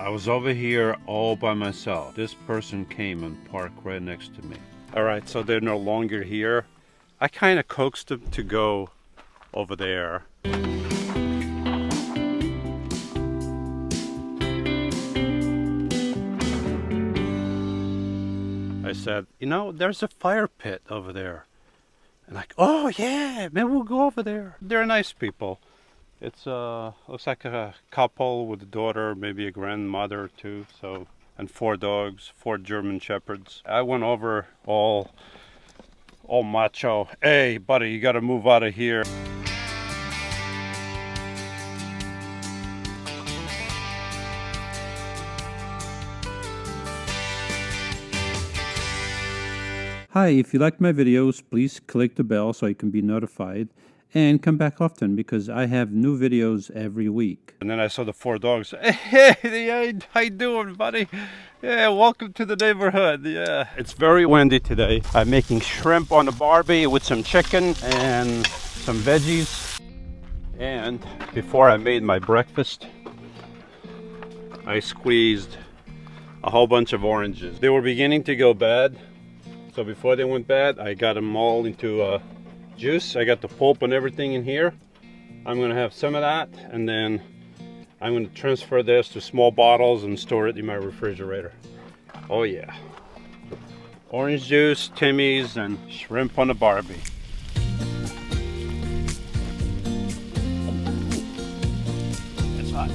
I was over here all by myself. This person came and parked right next to me. All right, so they're no longer here. I kind of coaxed them to go over there. I said, you know, there's a fire pit over there. And like, oh yeah, maybe we'll go over there. They're nice people. It's looks like a couple with a daughter, maybe a grandmother too. So, and 4 dogs, 4 German shepherds. I went over all macho. Hey, buddy, you got to move out of here. Hi, if you like my videos, please click the bell so you can be notified. And come back often because I have new videos every week. And then I saw the 4 dogs. Hey, how you doing, buddy? Yeah, welcome to the neighborhood. Yeah, it's very windy today. I'm making shrimp on the barbie with some chicken and some veggies. And before I made my breakfast, I squeezed a whole bunch of oranges. They were beginning to go bad. So before they went bad, I got them all into juice. I got the pulp and everything in here. I'm going to have some of that, and then I'm going to transfer this to small bottles and store it in my refrigerator. Oh yeah. Orange juice, Timmy's, and shrimp on the barbie. It's hot.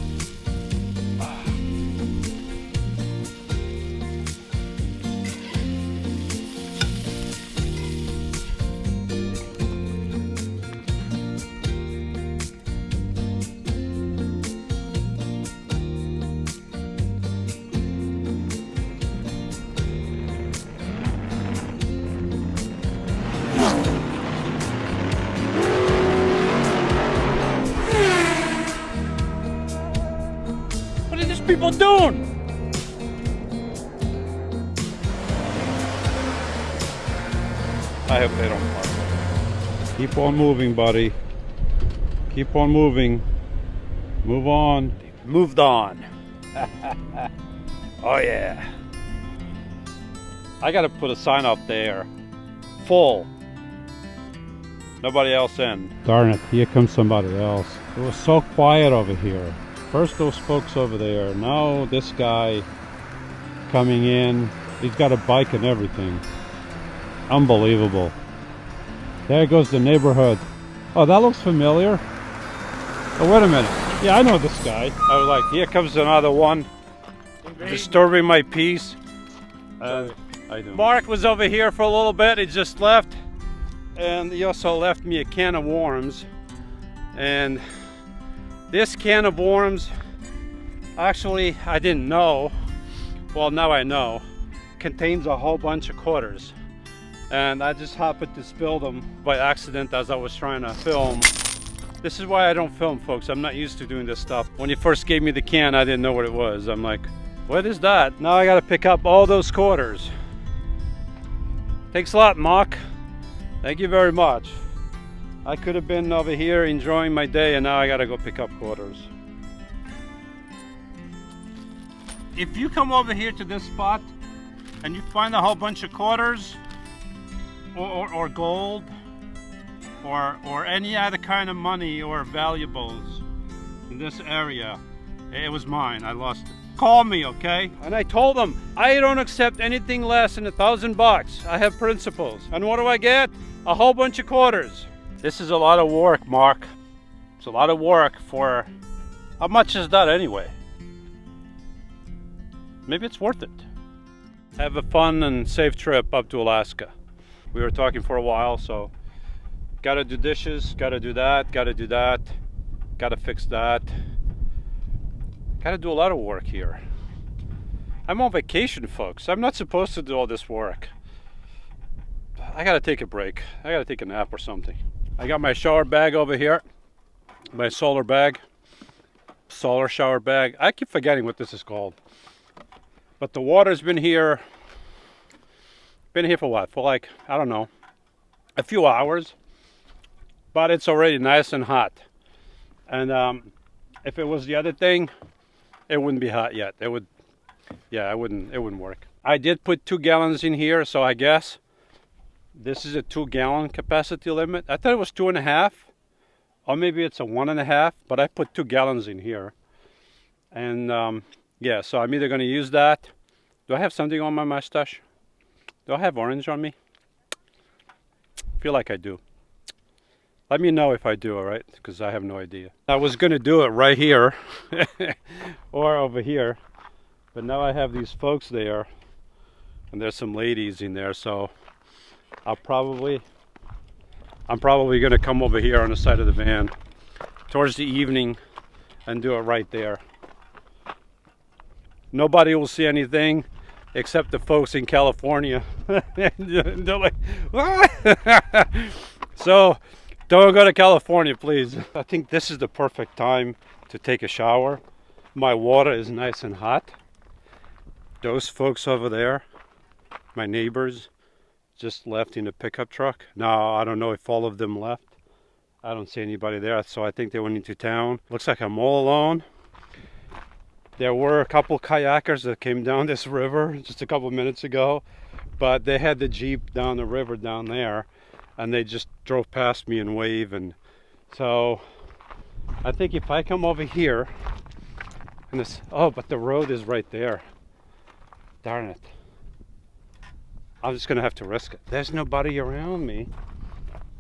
People doing? I hope they don't park. Keep on moving, buddy. Keep on moving. Move on. Moved on. Oh yeah. I gotta put a sign up there. Full. Nobody else in. Darn it, here comes somebody else. It was so quiet over here. First those folks over there, now this guy coming in. He's got a bike and everything. Unbelievable. There goes the neighborhood. Oh, that looks familiar. Oh, wait a minute. Yeah, I know this guy. I was like, here comes another one. Disturbing my peace. Mark was over here for a little bit. He just left. And he also left me a can of worms. And this can of worms, actually, I didn't know. Well, now I know. Contains a whole bunch of quarters. And I just happened to spill them by accident as I was trying to film. This is why I don't film, folks. I'm not used to doing this stuff. When you first gave me the can, I didn't know what it was. I'm like, what is that? Now I gotta pick up all those quarters. Thanks a lot, Mark. Thank you very much. I could have been over here enjoying my day, and now I gotta go pick up quarters. If you come over here to this spot and you find a whole bunch of quarters or gold or any other kind of money or valuables in this area, it was mine. I lost it. Call me, okay? And I told them I don't accept anything less than $1,000. I have principles. And what do I get? A whole bunch of quarters. This is a lot of work, Mark. It's a lot of work for... How much is that anyway? Maybe it's worth it. Have a fun and safe trip up to Alaska. We were talking for a while, so... Gotta do dishes, gotta do that, gotta do that. Gotta fix that. Gotta do a lot of work here. I'm on vacation, folks. I'm not supposed to do all this work. I gotta take a break. I gotta take a nap or something. I got my shower bag over here, my solar bag, solar shower bag. I keep forgetting what this is called. But the water's been here for what? For like, I don't know, a few hours. But it's already nice and hot. And if it was the other thing, It wouldn't be hot yet. It would, yeah, it wouldn't work. I did put 2 gallons in here, so I guess this is a 2-gallon capacity limit. I thought it was 2.5, or maybe it's a 1.5, but I put 2 gallons in here. And yeah, so I'm either going to use that. Do I have something on my mustache? Do I have orange on me? I feel like I do. Let me know if I do, all right? Because I have no idea. I was going to do it right here or over here, but now I have these folks there, and there's some ladies in there, so I'm probably going to come over here on the side of the van towards the evening and do it right there. Nobody will see anything except the folks in California. They're like, what? So don't go to California, please. I think this is the perfect time to take a shower. My water is nice and hot. Those folks over there, my neighbors, just left in a pickup truck. Now, I don't know if all of them left. I don't see anybody there, so I think they went into town. Looks like I'm all alone. There were a couple kayakers that came down this river just a couple minutes ago, but they had the Jeep down the river down there, and they just drove past me and waved. And so I think if I come over here, and this, oh, but the road is right there. Darn it. I'm just gonna have to risk it. There's nobody around me,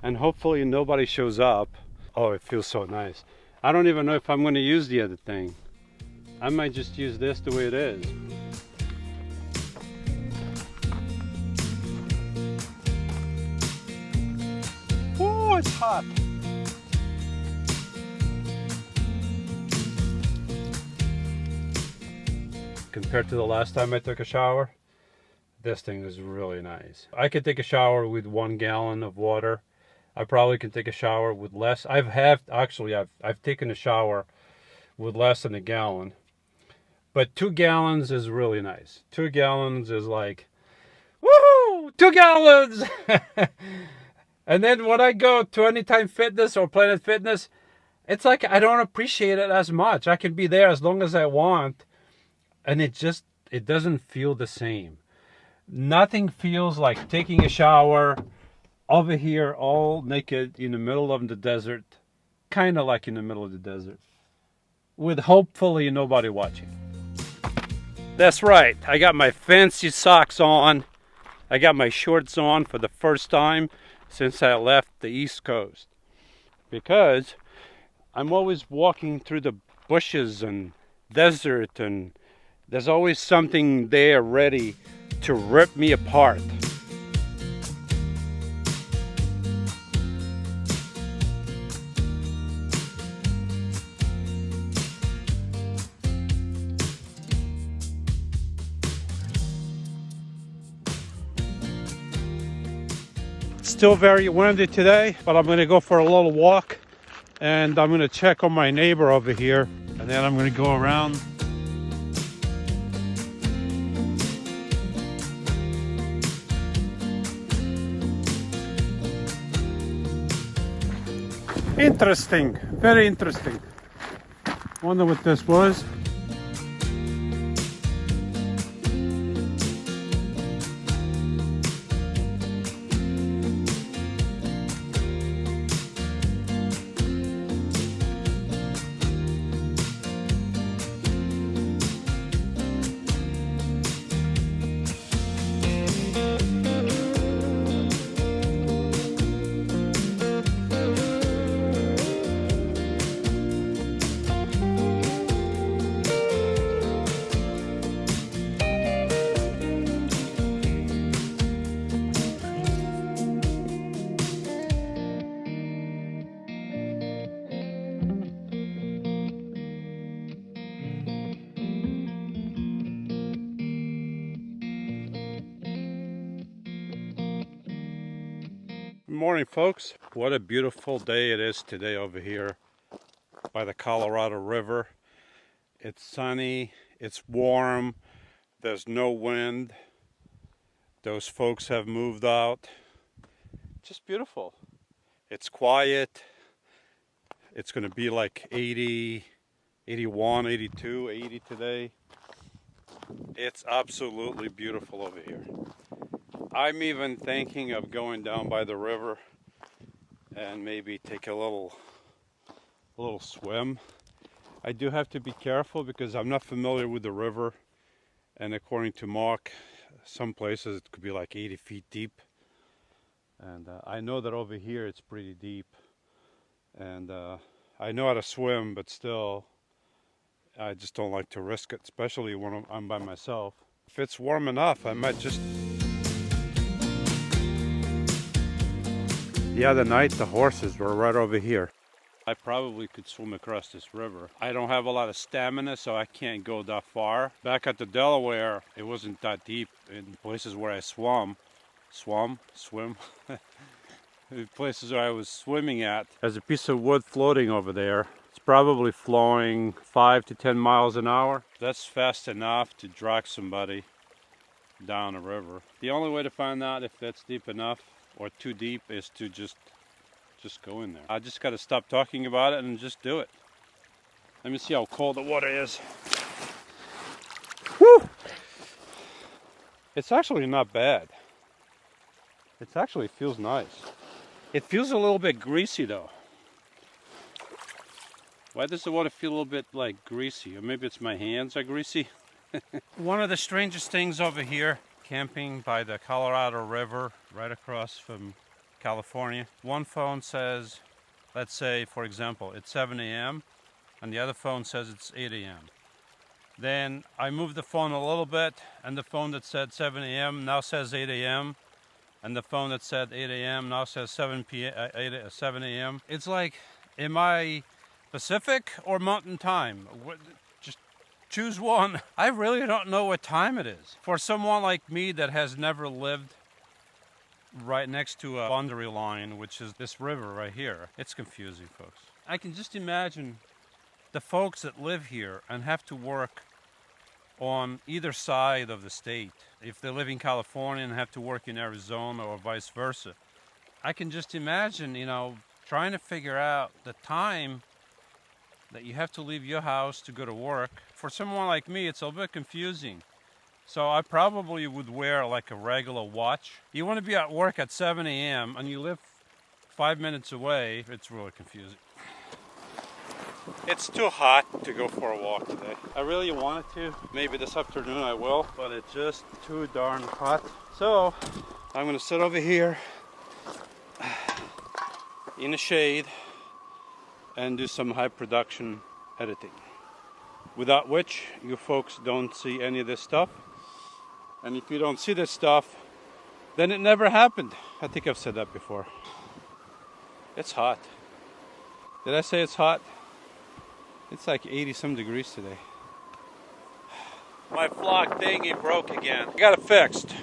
and hopefully nobody shows up. Oh, it feels so nice. I don't even know if I'm gonna use the other thing. I might just use this the way it is. Oh, it's hot. Compared to the last time I took a shower, this thing is really nice. I could take a shower with 1 gallon of water. I probably can take a shower with less. I've taken a shower with less than a gallon. But 2 gallons is really nice. 2 gallons is like, woohoo, 2 gallons! And then when I go to Anytime Fitness or Planet Fitness, it's like I don't appreciate it as much. I can be there as long as I want, and it doesn't feel the same. Nothing feels like taking a shower over here all naked in the middle of the desert, kind of like in the middle of the desert, with hopefully nobody watching. That's right, I got my fancy socks on. I got my shorts on for the first time since I left the East Coast, because I'm always walking through the bushes and desert, and there's always something there ready to rip me apart. Still very windy today, but I'm going to go for a little walk, and I'm going to check on my neighbor over here, and then I'm going to go around. Interesting, very interesting. Wonder what this was. Good morning, folks. What a beautiful day it is today over here by the Colorado River. It's sunny, it's warm, there's no wind. Those folks have moved out. Just beautiful. It's quiet. It's going to be like 80 81, 82, 80 today. It's absolutely beautiful over here. I'm even thinking of going down by the river and maybe take a little swim. I do have to be careful because I'm not familiar with the river, and according to Mark, some places it could be like 80 feet deep, and I know that over here it's pretty deep, and I know how to swim, but still I just don't like to risk it, especially when I'm by myself. If it's warm enough, I might just... The other night the horses were right over here. I probably could swim across this river. I don't have a lot of stamina, so I can't go that far. Back at the Delaware, it wasn't that deep. In places where I swim. The places where I was swimming at. There's a piece of wood floating over there. It's probably flowing 5 to 10 miles an hour. That's fast enough to drag somebody down a river. The only way to find out if that's deep enough or too deep is to just go in there. I just got to stop talking about it and just do it. Let me see how cold the water is. Whew! It's actually not bad. It actually feels nice. It feels a little bit greasy though. Why does the water feel a little bit like greasy? Or maybe it's my hands are greasy. One of the strangest things over here, camping by the Colorado River, right across from California. One phone says, let's say, for example, it's 7 a.m. and the other phone says it's 8 a.m. Then I move the phone a little bit and the phone that said 7 a.m. now says 8 a.m. and the phone that said 8 a.m. now says 7 a.m. It's like, am I Pacific or Mountain Time? Just choose one. I really don't know what time it is. For someone like me that has never lived right next to a boundary line, which is this river right here, it's confusing, folks. I can just imagine the folks that live here and have to work on either side of the state. If they live in California and have to work in Arizona or vice versa. I can just imagine, trying to figure out the time that you have to leave your house to go to work. For someone like me, it's a little bit confusing. So I probably would wear like a regular watch. You want to be at work at 7 a.m. and you live 5 minutes away. It's really confusing. It's too hot to go for a walk today. I really wanted to. Maybe this afternoon I will, but it's just too darn hot. So I'm going to sit over here in the shade and do some high production editing. Without which you folks don't see any of this stuff. And if you don't see this stuff, then it never happened. I think I've said that before. It's hot. Did I say it's hot? It's like 80 some degrees today. My flock thingy broke again. I got it fixed.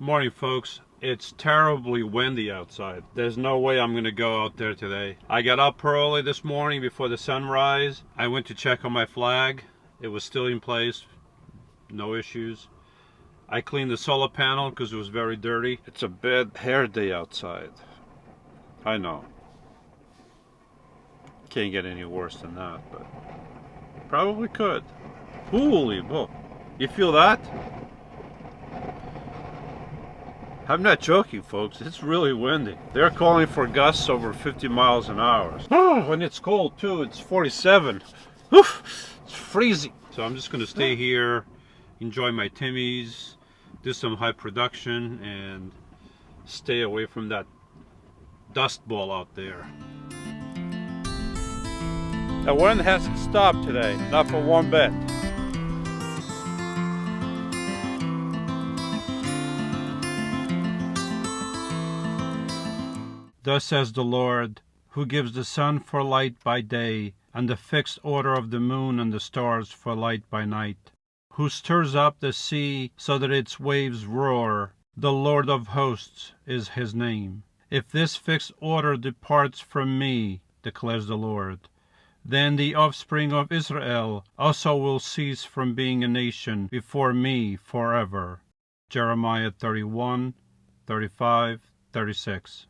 Morning, folks. It's terribly windy outside. There's no way I'm gonna go out there today. I got up early this morning before the sunrise. I went to check on my flag. It was still in place. No issues. I cleaned the solar panel because it was very dirty. It's a bad hair day outside. I know. Can't get any worse than that, but probably could. Holy whoa. You feel that? I'm not joking, folks. It's really windy. They're calling for gusts over 50 miles an hour. Oh, when it's cold too, it's 47. Oof, it's freezing. So I'm just gonna stay here, enjoy my Timmies, do some high production, and stay away from that dust ball out there. The wind hasn't stopped today, not for one bit. Thus says the Lord, who gives the sun for light by day, and the fixed order of the moon and the stars for light by night, who stirs up the sea so that its waves roar. The Lord of hosts is his name. If this fixed order departs from me, declares the Lord, then the offspring of Israel also will cease from being a nation before me forever. Jeremiah 31, 35, 36.